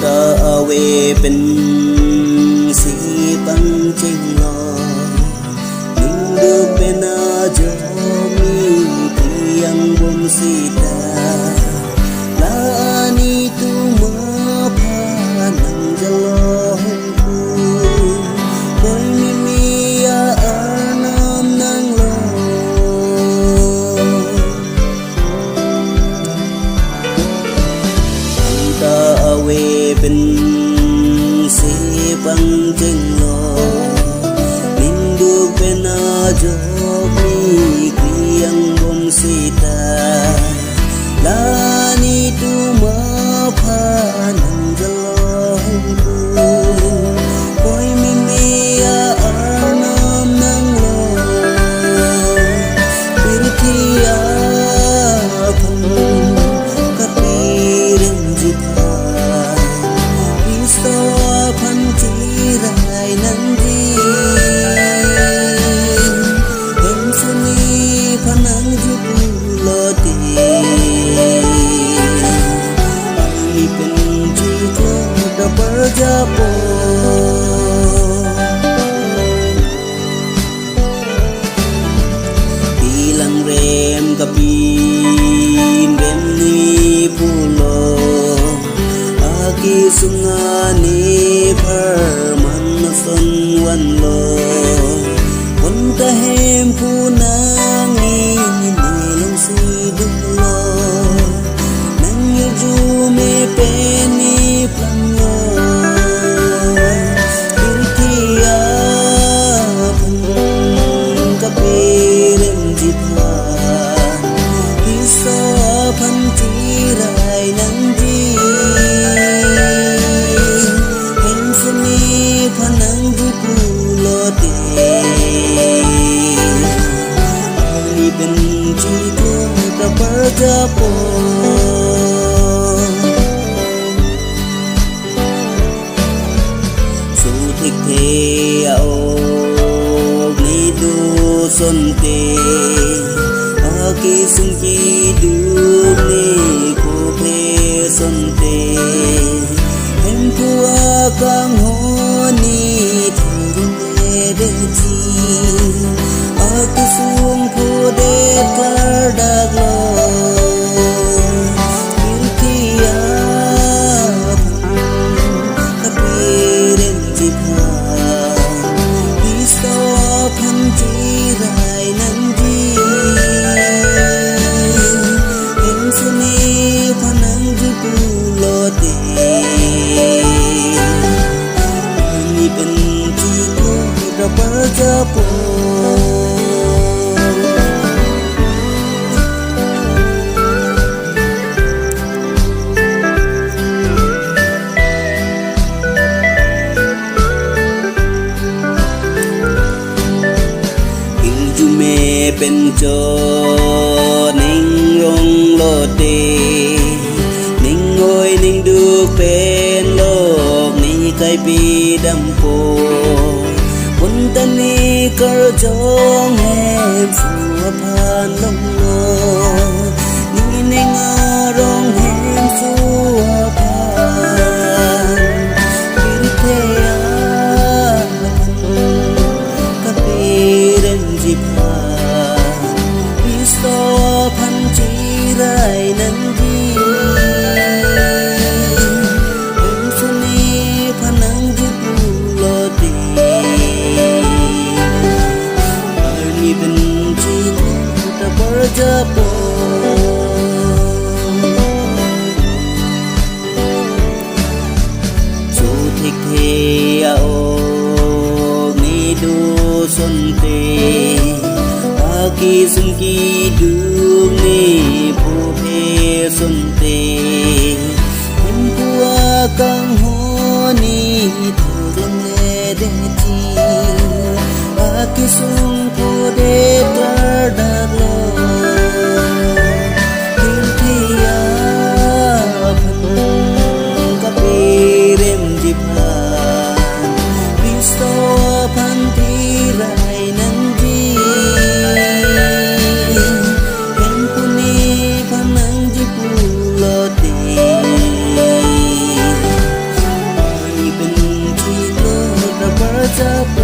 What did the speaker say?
ta về bên si băng trên lò mình được bên cho mi tiang bom si ta la ni tu ma pa nang jalo ku koi mi anam nang lo ta về bên si băng trên lò mình được bên cho mi tiang bom si ta la ni tu ma pa nang jalo ku koi mi anam nang lo pirthia phan kapirin jitha isto phan chirai nang di em suni phanang jupu lo ti ai pen jitha da parjapo bilang rem kapin rem ni pulo aki sungani perman son wan lo wan ta hem punangi nilong si dulo nang yuju me peni plango irtia pan kapirem jitha iso pan tirai nang di em suni phanang jupu lo te ai ben jito ta parjapo su thik the ao ni du son te aki sung ki du ne ko phe son te em phua kang ho ni thurun le de ji aki sung phu de tar da lo pirthia kapiren jitha isto phan chirai nang di em suni phanang jupu lo te ni ben jito da parjapoเป็นโจนิ่งรงโลดเดนิ่งโอยนิ่งดูเป็นโลกนี้ใครปีดำโพคนตานีก็จงแหมสัวพานลงโลนี่นิ่งอารมณ์แหมสัวพานพิรเทยาพันกะปีเรนจิพาphan chirai nang di em suni phanang jupu lo ti ani ben jito ta parjapo chu thik the ao ni du son te aki sung ki du ne phu phe sun te em phua kang ho ni thurun le de ji aki sung phu de tar da lo pirthia phan kapirem jipha isto phan tirai nang di em puni phanang jipu lo te จะไป